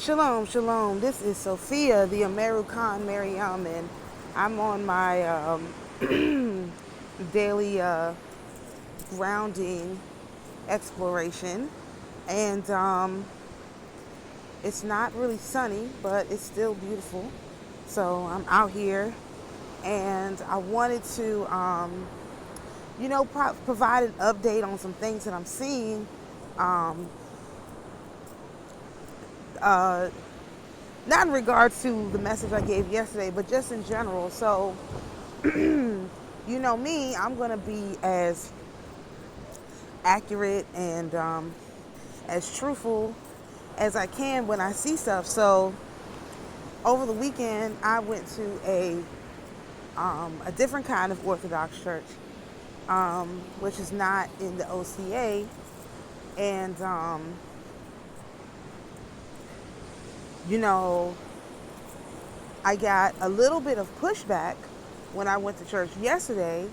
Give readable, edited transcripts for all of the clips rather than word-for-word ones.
Shalom, shalom. This is Sophia, the American Miriam, and I'm on my daily grounding exploration. And it's not really sunny, but it's still beautiful. So I'm out here, and I wanted to, provide an update on some things that I'm seeing. Um, uh, Not in regards to the message I gave yesterday, but just in general. So, you know me, I'm going to be as accurate and as truthful as I can when I see stuff. So, over the weekend, I went to a different kind of Orthodox church, which is not in the OCA, and you know, I got a little bit of pushback when I went to church yesterday.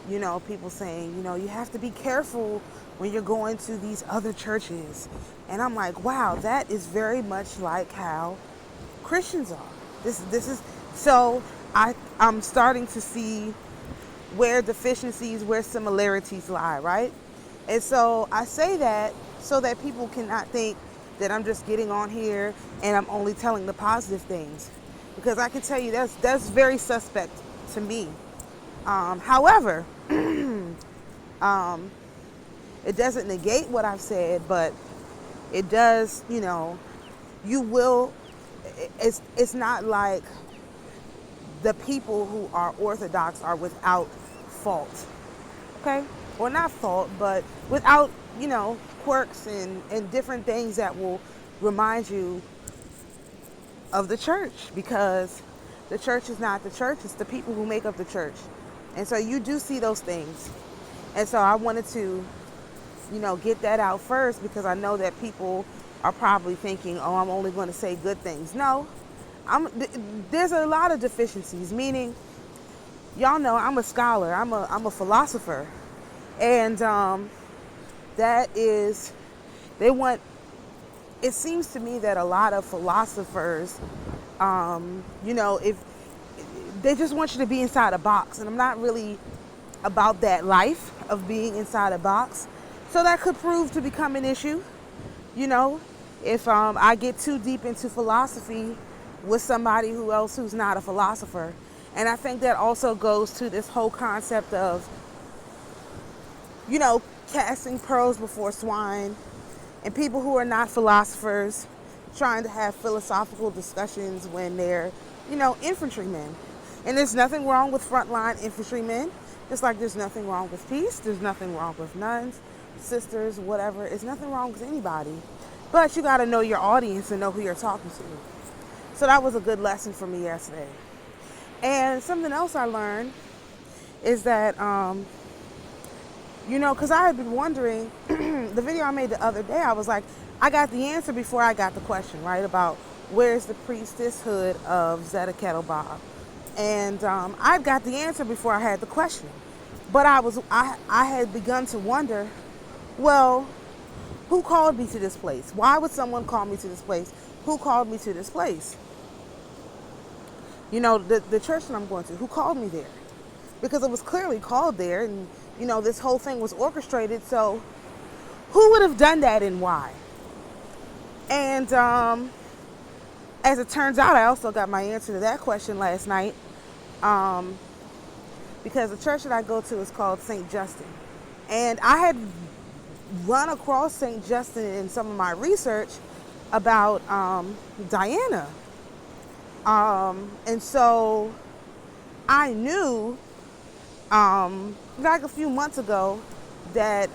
You know, people saying, you have to be careful when you're going to these other churches. And I'm like, wow, that is very much like how Christians are. This is so I'm starting to see where deficiencies, where similarities lie, right? And so I say that so that people cannot think that I'm just getting on here and I'm only telling the positive things, because I can tell you that's very suspect to me. However, it doesn't negate what I've said, but it does. You will. It's not like the people who are Orthodox are without fault, okay? Or not fault, but without, quirks and different things that will remind you of the church, because the church is not the church, it's the people who make up the church. And so you do see those things. And so I wanted to, get that out first, because I know that people are probably thinking, oh, I'm only going to say good things. No, there's a lot of deficiencies, meaning, y'all know I'm a scholar, I'm a philosopher. And that is, it seems to me that a lot of philosophers, if they just want you to be inside a box, and I'm not really about that life of being inside a box. So that could prove to become an issue, if I get too deep into philosophy with somebody who's not a philosopher. And I think that also goes to this whole concept of, casting pearls before swine, and people who are not philosophers trying to have philosophical discussions when they're, infantrymen. And there's nothing wrong with frontline infantrymen, just like there's nothing wrong with peace, there's nothing wrong with nuns, sisters, whatever. There's nothing wrong with anybody. But you got to know your audience and know who you're talking to. So that was a good lesson for me yesterday. And something else I learned is that, because I had been wondering, the video I made the other day, I was like, I got the answer before I got the question, right? About where's the priestesshood of Zedekiah Bob. And I got the answer before I had the question. But I had begun to wonder, well, who called me to this place? Why would someone call me to this place? Who called me to this place? The church that I'm going to, who called me there? Because it was clearly called there, and, this whole thing was orchestrated. So who would have done that and why? And as it turns out, I also got my answer to that question last night, because the church that I go to is called St. Justin. And I had run across St. Justin in some of my research about Diana. And so I knew, like a few months ago, that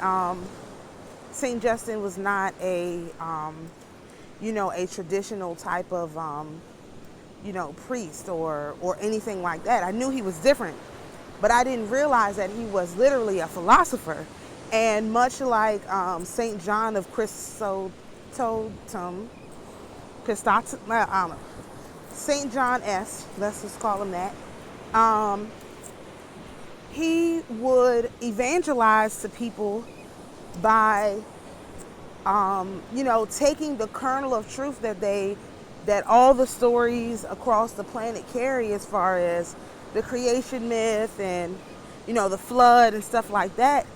St. Justin was not a traditional type of, priest or anything like that. I knew he was different, but I didn't realize that he was literally a philosopher. And much like St. John of Chrysotom, St. John S., let's just call him that, he would evangelize to people by, taking the kernel of truth that they that all the stories across the planet carry, as far as the creation myth and, the flood and stuff like that,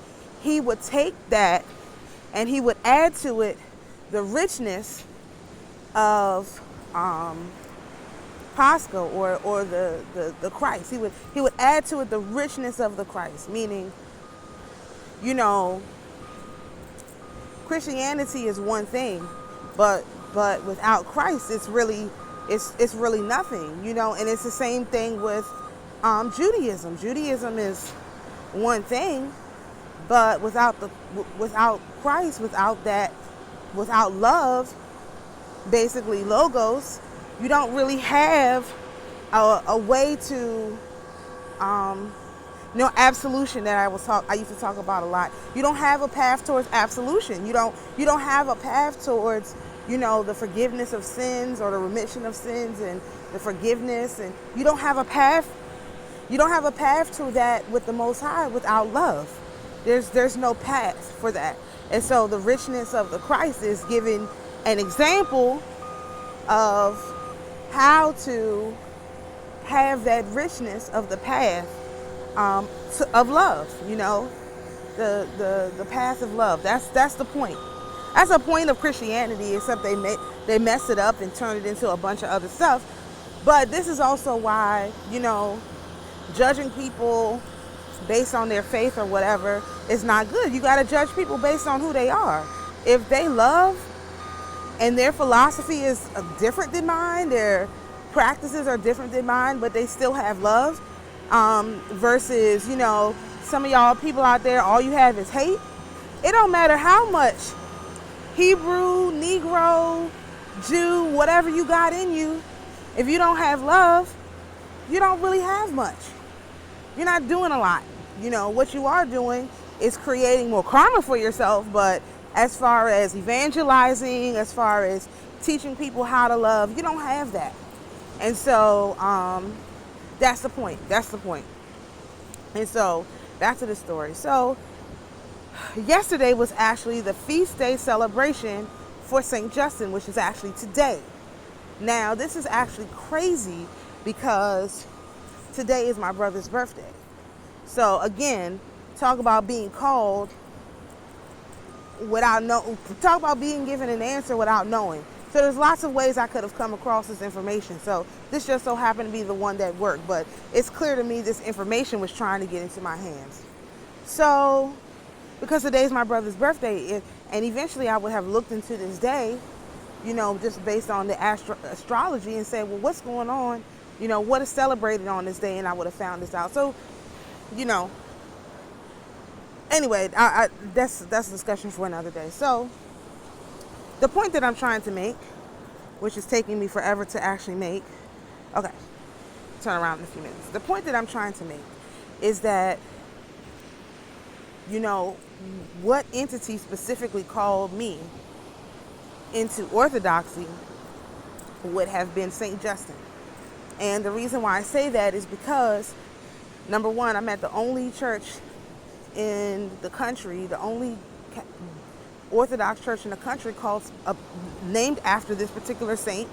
he would take that and he would add to it the richness of Pascha, or the Christ. He would add to it the richness of the Christ, meaning, Christianity is one thing, but without Christ, it's really nothing, and it's the same thing with Judaism. Judaism is one thing, but without Christ, without love, basically logos, you don't really have a way to absolution that I used to talk about a lot. You don't have a path towards absolution. You don't have a path towards, the forgiveness of sins, or the remission of sins, and the forgiveness, and you don't have a path to that with the Most High without love. There's no path for that. And so the richness of the Christ is giving an example of how to have that richness of the path of love, the path of love. That's the point. That's the point of Christianity, except they mess it up and turn it into a bunch of other stuff. But this is also why, judging people based on their faith or whatever is not good. You got to judge people based on who they are. If they love and their philosophy is different than mine, their practices are different than mine, but they still have love, versus, some of y'all people out there, all you have is hate. It don't matter how much Hebrew, Negro, Jew, whatever you got in you, if you don't have love, you don't really have much. You're not doing a lot. What you are doing is creating more karma for yourself, but as far as evangelizing, as far as teaching people how to love, you don't have that. And so that's the point. And so back to the story. So yesterday was actually the feast day celebration for St. Justin, which is actually today. Now, this is actually crazy because today is my brother's birthday. So again, talk about being called talk about being given an answer without knowing. So there's lots of ways I could have come across this information. So this just so happened to be the one that worked, but it's clear to me this information was trying to get into my hands. So because today's my brother's birthday, and eventually I would have looked into this day, just based on the astrology, and said, well, what's going on? What is celebrated on this day? And I would have found this out. So, anyway, that's a discussion for another day. So the point that I'm trying to make, which is taking me forever to actually make, okay, turn around in a few minutes. The point that I'm trying to make is that, what entity specifically called me into orthodoxy would have been St. Justin. And the reason why I say that is because, number one, I'm at the only church in the country, the only Orthodox church in the country named after this particular saint,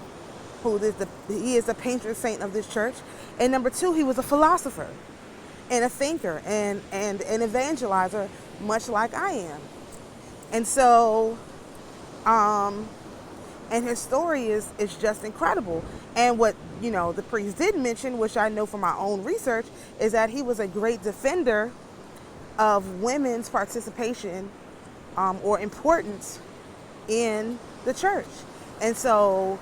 he is the patron saint of this church. And number two, he was a philosopher and a thinker and an evangelizer, much like I am. And so, and his story is just incredible. And what, the priest did mention, which I know from my own research, is that he was a great defender of women's participation or importance in the church. And so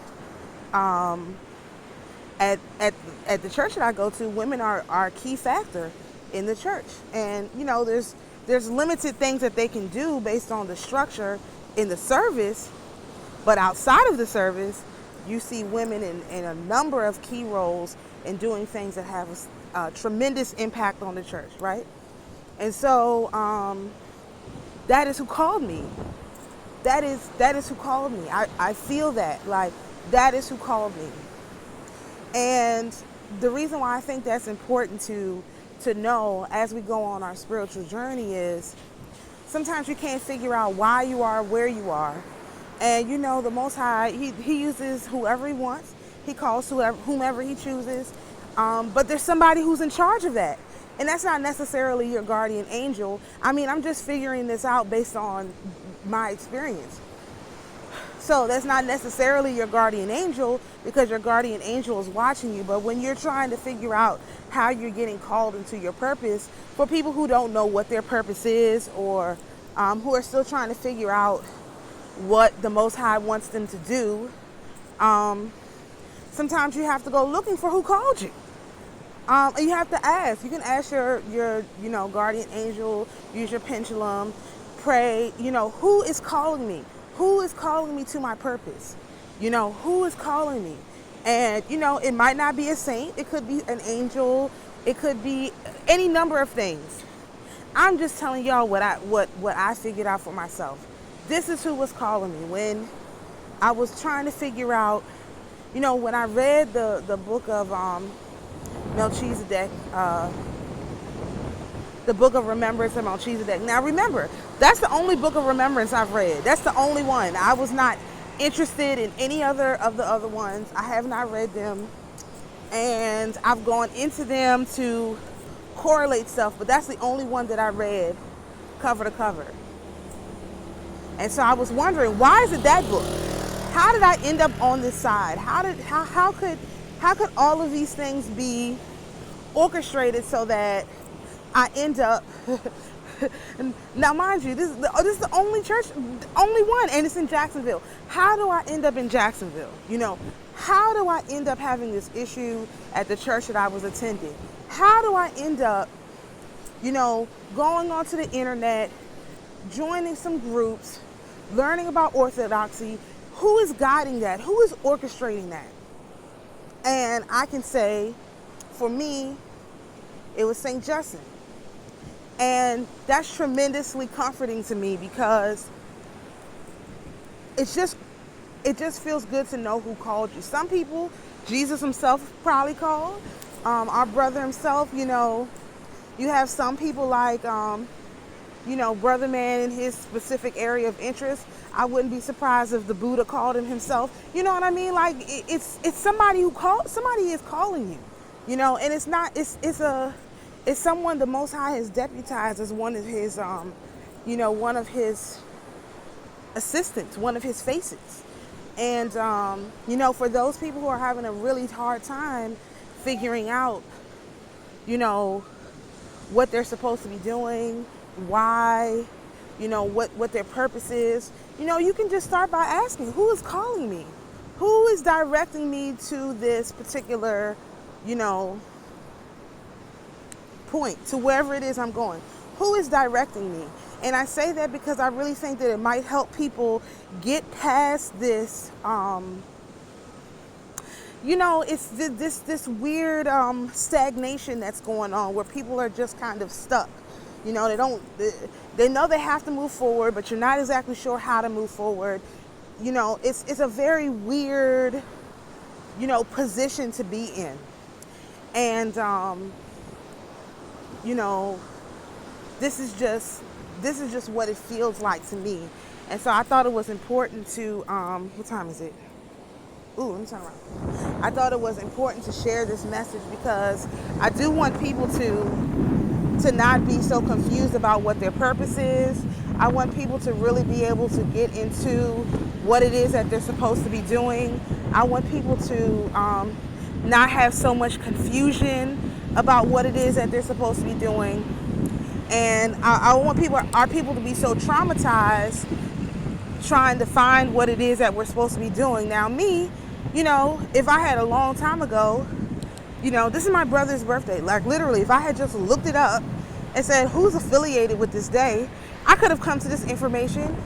at the church that I go to, women are a key factor in the church. And, there's limited things that they can do based on the structure in the service. But outside of the service, you see women in a number of key roles in doing things that have a tremendous impact on the church, right? And so that is who called me. That is who called me. I feel that. Like, that is who called me. And the reason why I think that's important to know as we go on our spiritual journey is sometimes you can't figure out why you are where you are And the Most High, he uses whoever he wants. He calls whomever he chooses. But there's somebody who's in charge of that. And that's not necessarily your guardian angel. I mean, I'm just figuring this out based on my experience. So that's not necessarily your guardian angel, because your guardian angel is watching you. But when you're trying to figure out how you're getting called into your purpose, for people who don't know what their purpose is, or who are still trying to figure out what the Most High wants them to do, sometimes you have to go looking for who called you. And you have to ask. You can ask your guardian angel, use your pendulum, pray, who is calling me? Who is calling me to my purpose? Who is calling me? And, it might not be a saint. It could be an angel. It could be any number of things. I'm just telling y'all what I figured out for myself. This is who was calling me. When I was trying to figure out, when I read the book of Melchizedek, the book of remembrance of Melchizedek. Now remember, that's the only book of remembrance I've read. That's the only one. I was not interested in any other of the other ones. I have not read them. And I've gone into them to correlate stuff, but that's the only one that I read cover to cover. And so I was wondering, why is it that book? How did I end up on this side? How could all of these things be orchestrated so that I end up now, mind you, this is the only church, only one, and it's in Jacksonville. How do I end up in Jacksonville? How do I end up having this issue at the church that I was attending? How do I end up, going onto the internet, joining some groups, learning about orthodoxy? Who is guiding that? Who is orchestrating that? And I can say, for me, it was St. Justin. And that's tremendously comforting to me, because it just feels good to know who called you. Some people, Jesus himself probably called. Our brother himself, you have some people like, Brother Man in his specific area of interest. I wouldn't be surprised if the Buddha called him himself. You know what I mean? Like, it's somebody somebody is calling you, and it's someone the Most High has deputized as one of his, one of his assistants, one of his faces. And, for those people who are having a really hard time figuring out, what they're supposed to be doing, why, what their purpose is, you can just start by asking, who is calling me? Who is directing me to this particular, point, to wherever it is I'm going? Who is directing me? And I say that because I really think that it might help people get past this, it's this weird stagnation that's going on, where people are just kind of stuck. They know they have to move forward, but you're not exactly sure how to move forward. It's a very weird, position to be in. And, this is just what it feels like to me. And so I thought it was important to, what time is it? Ooh, let me turn around. I thought it was important to share this message, because I do want people to not be so confused about what their purpose is. I want people to really be able to get into what it is that they're supposed to be doing. I want people to not have so much confusion about what it is that they're supposed to be doing. And I want our people to be so traumatized trying to find what it is that we're supposed to be doing. Now me, if I had a long time ago, this is my brother's birthday. Like, literally, if I had just looked it up and said, who's affiliated with this day, I could have come to this information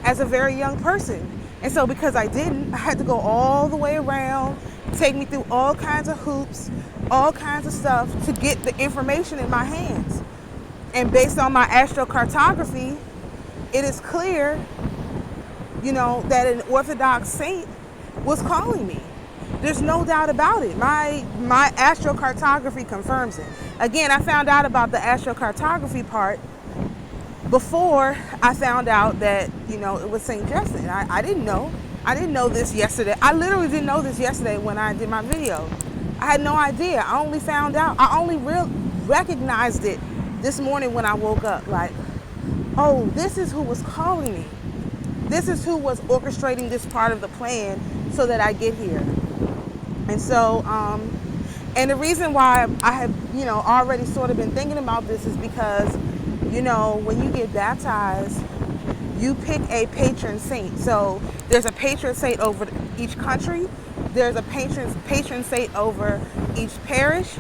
as a very young person. And so because I didn't, I had to go all the way around, take me through all kinds of hoops, all kinds of stuff to get the information in my hands. And based on my astrocartography, it is clear, that an Orthodox saint was calling me. There's no doubt about it. My astrocartography confirms it. Again, I found out about the astrocartography part before I found out that, it was St. Justin. I didn't know. I didn't know this yesterday. I literally didn't know this yesterday when I did my video. I had no idea. I only found out. I only recognized it this morning when I woke up. Like, oh, this is who was calling me. This is who was orchestrating this part of the plan so that I get here. And so, and the reason why I have, already sort of been thinking about this is because, when you get baptized, you pick a patron saint. So there's a patron saint over each country. There's a patron saint over each parish.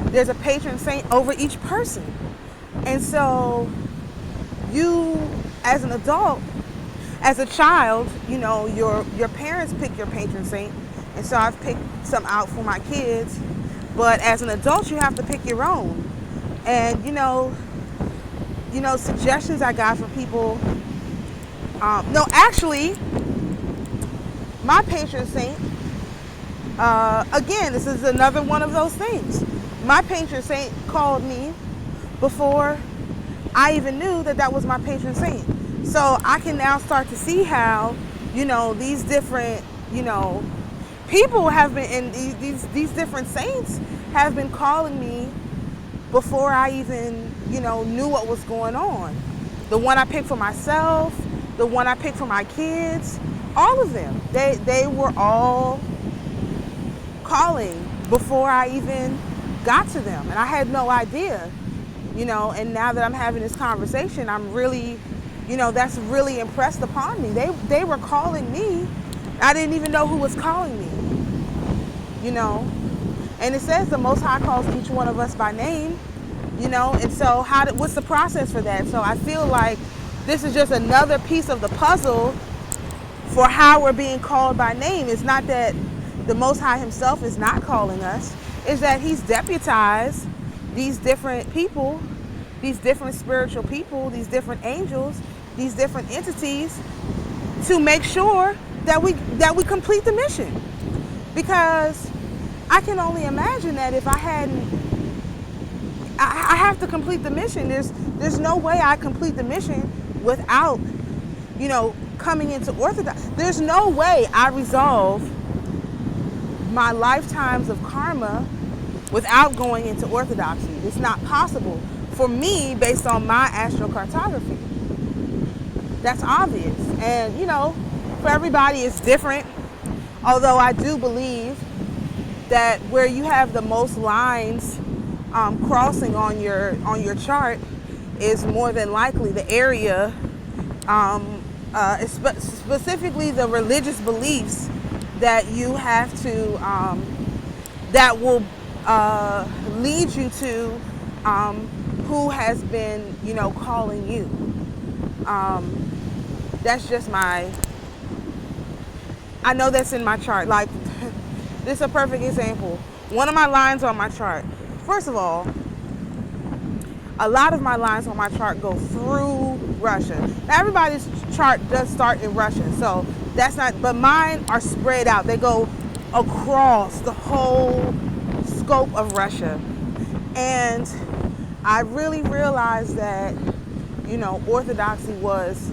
There's a patron saint over each person. And so you, as an adult, as a child, your parents pick your patron saint. And so I've picked some out for my kids. But as an adult, you have to pick your own. And, suggestions I got from people. No, actually, my patron saint, again, this is another one of those things. My patron saint called me before I even knew that was my patron saint. So I can now start to see how, these different, people have been, and these different saints have been calling me before I even, knew what was going on. The one I picked for myself, the one I picked for my kids, all of them, they were all calling before I even got to them. And I had no idea, and now that I'm having this conversation, I'm really, that's really impressed upon me. They were calling me. I didn't even know who was calling me, And it says the Most High calls each one of us by name, and so what's the process for that? So I feel like this is just another piece of the puzzle for how we're being called by name. It's not that the Most High himself is not calling us. It's that he's deputized these different people, these different spiritual people, these different angels, these different entities to make sure that we complete the mission. Because I can only imagine that if I have to complete the mission. There's no way I complete the mission without, coming into Orthodox. There's no way I resolve my lifetimes of karma without going into Orthodoxy. It's not possible for me based on my astrocartography. That's obvious. And, for everybody it's different. Although I do believe that where you have the most lines crossing on your chart is more than likely the area, specifically the religious beliefs that you have to, that will lead you to who has been, calling you. That's just I know that's in my chart. Like, this is a perfect example. One of my lines on my chart, first of all, a lot of my lines on my chart go through Russia. Now, everybody's chart does start in Russia, so that's not, but mine are spread out. They go across the whole scope of Russia. And I really realized that, Orthodoxy was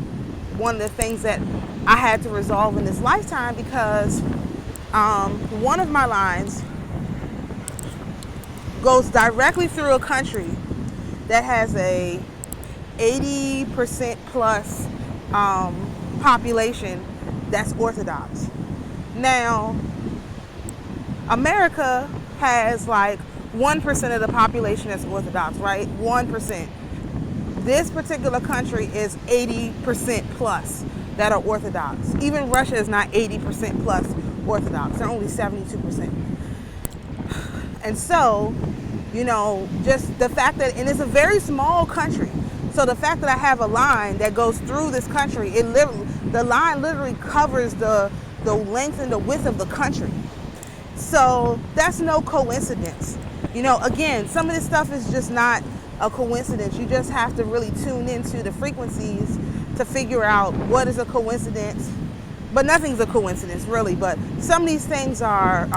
one of the things that I had to resolve in this lifetime because one of my lines goes directly through a country that has a 80% plus population that's Orthodox. Now, America has like 1% of the population that's Orthodox, right? 1%. This particular country is 80% plus that are Orthodox. Even Russia is not 80% plus Orthodox. They're only 72%. And so, just the fact that, and it's a very small country. So the fact that I have a line that goes through this country, the line literally covers the length and the width of the country. So that's no coincidence. Again, some of this stuff is just not a coincidence. You just have to really tune into the frequencies to figure out what is a coincidence. But nothing's a coincidence, really. But some of these things are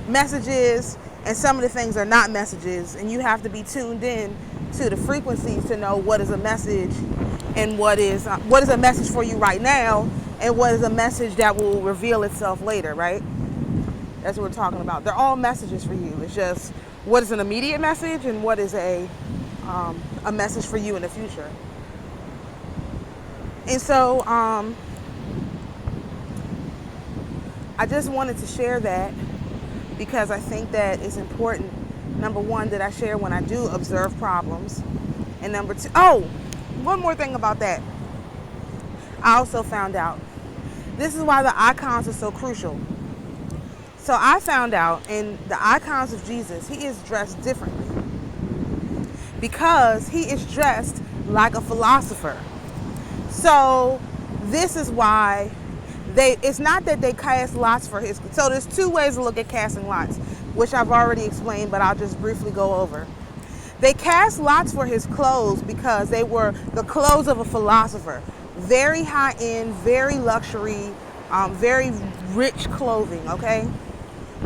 messages, and some of the things are not messages. And you have to be tuned in to the frequencies to know what is a message and what is a message for you right now and what is a message that will reveal itself later, right? That's what we're talking about. They're all messages for you. It's just what is an immediate message and what is a message for you in the future. And so I just wanted to share that because I think that it's important. Number one, that I share when I do observe problems. And number two, one more thing about that. I also found out, this is why the icons are so crucial. So I found out in the icons of Jesus, he is dressed differently because he is dressed like a philosopher. So this is why it's not that they cast lots for his, so there's two ways to look at casting lots, which I've already explained, but I'll just briefly go over. They cast lots for his clothes because they were the clothes of a philosopher. Very high end, very luxury, very rich clothing, okay?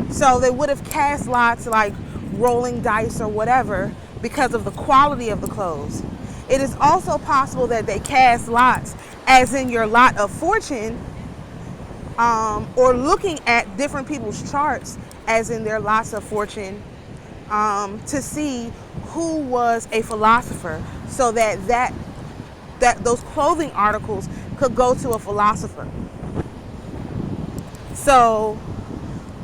So they would have cast lots like rolling dice or whatever because of the quality of the clothes. It is also possible that they cast lots as in your lot of fortune, or looking at different people's charts as in their lots of fortune, to see who was a philosopher, so that those clothing articles could go to a philosopher. So,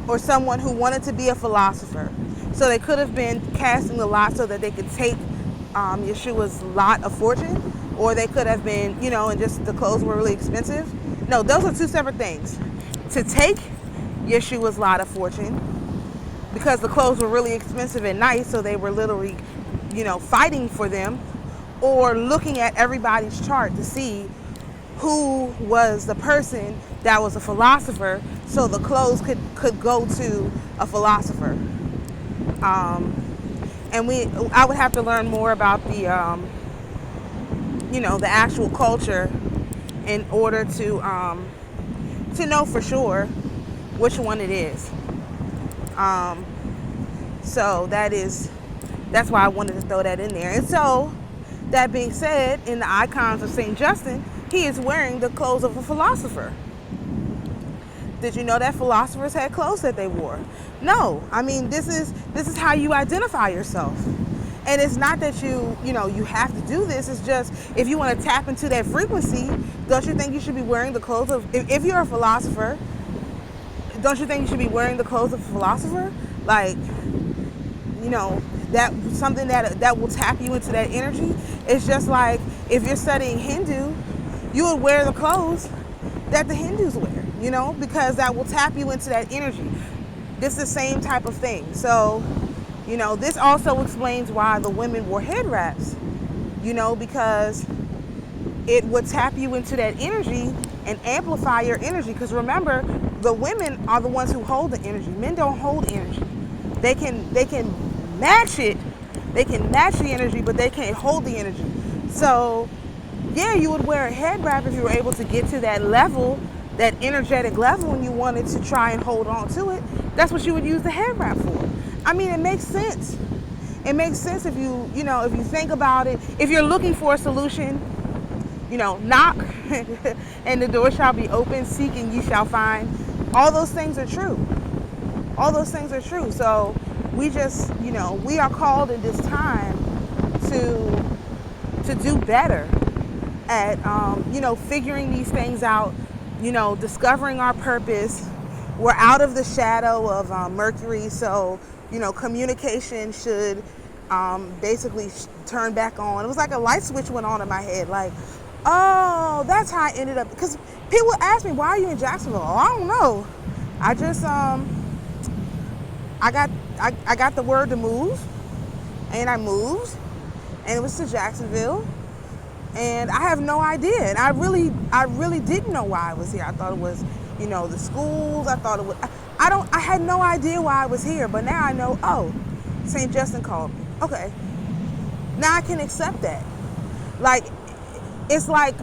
or someone who wanted to be a philosopher. So they could have been casting the lot so that they could take Yeshua's lot of fortune, or they could have been, and just the clothes were really expensive. No, those are two separate things. To take Yeshua's lot of fortune because the clothes were really expensive and nice, so they were literally, fighting for them, or looking at everybody's chart to see who was the person that was a philosopher, so the clothes could go to a philosopher. And I would have to learn more about the the actual culture in order to know for sure which one it is. So that's why I wanted to throw that in there. And so, that being said, in the icons of St. Justin, he is wearing the clothes of a philosopher. Did you know that philosophers had clothes that they wore? No. I mean, this is how you identify yourself. And it's not that you have to do this. It's just, if you want to tap into that frequency, don't you think you should be wearing the clothes of, if you're a philosopher, don't you think you should be wearing the clothes of a philosopher? Like, that something that will tap you into that energy. It's just like if you're studying Hindu, you would wear the clothes that the Hindus wear, because that will tap you into that energy. This is the same type of thing. So, this also explains why the women wore head wraps, because it would tap you into that energy and amplify your energy. Because remember, the women are the ones who hold the energy. Men don't hold energy. They can match it. They can match the energy, but they can't hold the energy. So, yeah, you would wear a head wrap if you were able to get to that level, that energetic level, and you wanted to try and hold on to it. That's what you would use the head wrap for. I mean, it makes sense. It makes sense if you think about it. If you're looking for a solution, knock and the door shall be open, seek and ye shall find. All those things are true. All those things are true. So we just, we are called in this time to do better at, figuring these things out, discovering our purpose. We're out of the shadow of Mercury, so, communication should basically turn back on. It was like a light switch went on in my head, like, oh, that's how I ended up. Because people ask me, why are you in Jacksonville? Oh, I don't know. I just, I got the word to move, and I moved, and it was to Jacksonville, and I have no idea. And I really didn't know why I was here. I thought it was, the schools. I thought it was, I had no idea why I was here, but now I know, oh, St. Justin called me. Okay. Now I can accept that. Like, it's like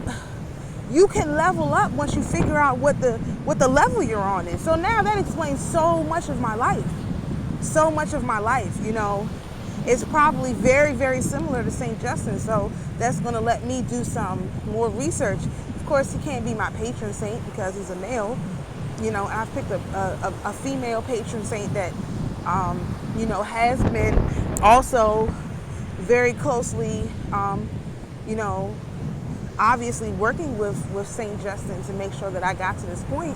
you can level up once you figure out what the level you're on is. So now that explains so much of my life. So much of my life, it's probably very, very similar to St. Justin. So that's going to let me do some more research. Of course, he can't be my patron saint because he's a male. You know, I've picked a female patron saint that, you know, has been also very closely, you know, obviously working with St. Justin to make sure that I got to this point,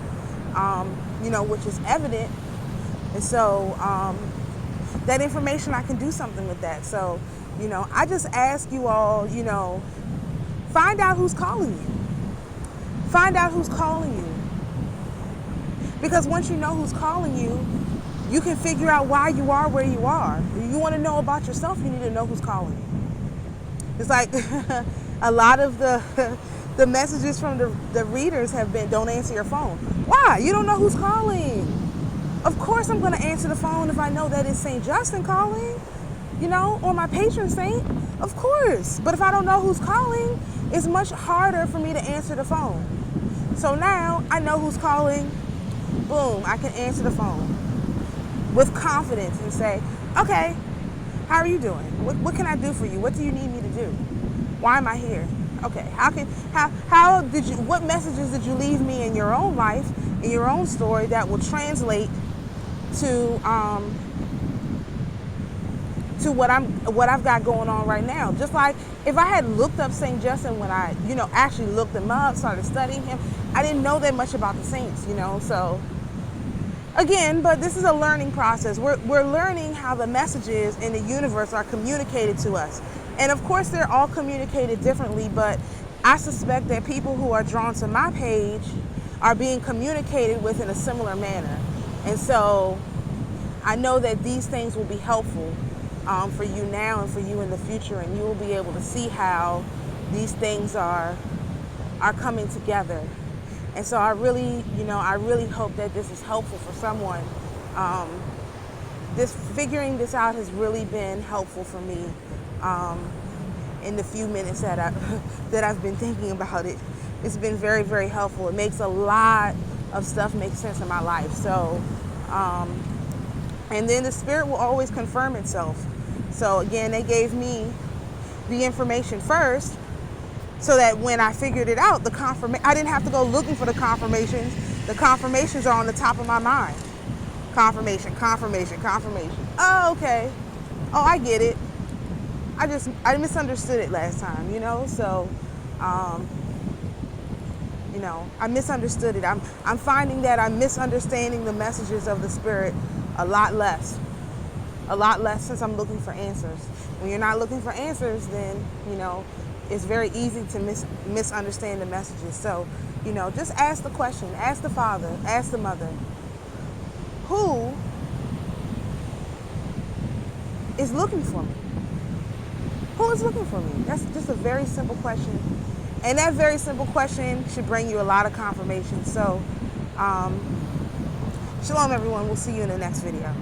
you know, which is evident. And so that information, I can do something with that. So, you know, I just ask you all, you know, find out who's calling you. Find out who's calling you. Because once you know who's calling you, you can figure out why you are where you are. If you want to know about yourself, you need to know who's calling you. It's like a lot of the messages from the readers have been, don't answer your phone. Why? You don't know who's calling. Of course I'm going to answer the phone if I know that it's St. Justin calling, you know, or my patron saint. Of course. But if I don't know who's calling, it's much harder for me to answer the phone. So now I know who's calling. Boom, I can answer the phone with confidence and say, okay, how are you doing? What can I do for you? What do you need me to do? Why am I here? Okay, how did you, what messages did you leave me in your own life, in your own story that will translate to what I've got going on right now? Just like if I had looked up St. Justin when I, you know, actually looked him up, started studying him, I didn't know that much about the saints, you know, so again, but this is a learning process. We're learning how the messages in the universe are communicated to us. And of course, they're all communicated differently, but I suspect that people who are drawn to my page are being communicated with in a similar manner. And so I know that these things will be helpful for you now and for you in the future, and you will be able to see how these things are coming together. And so I really, you know, I really hope that this is helpful for someone. Figuring this out has really been helpful for me in the few minutes that I've been thinking about it. It's been very, very helpful. It makes a lot of stuff make sense in my life. So, and then the spirit will always confirm itself. So again, they gave me the information first, so that when I figured it out, I didn't have to go looking for the confirmations. The confirmations are on the top of my mind. Confirmation, confirmation, confirmation. Oh, okay. Oh, I get it. I misunderstood it last time, you know? So, you know, I misunderstood it. I'm finding that I'm misunderstanding the messages of the spirit a lot less since I'm looking for answers. When you're not looking for answers, then, you know, it's very easy to misunderstand the messages. So, you know, just ask the question, ask the father, ask the mother, who is looking for me? Who is looking for me? That's just a very simple question. And that very simple question should bring you a lot of confirmation. So, shalom everyone, we'll see you in the next video.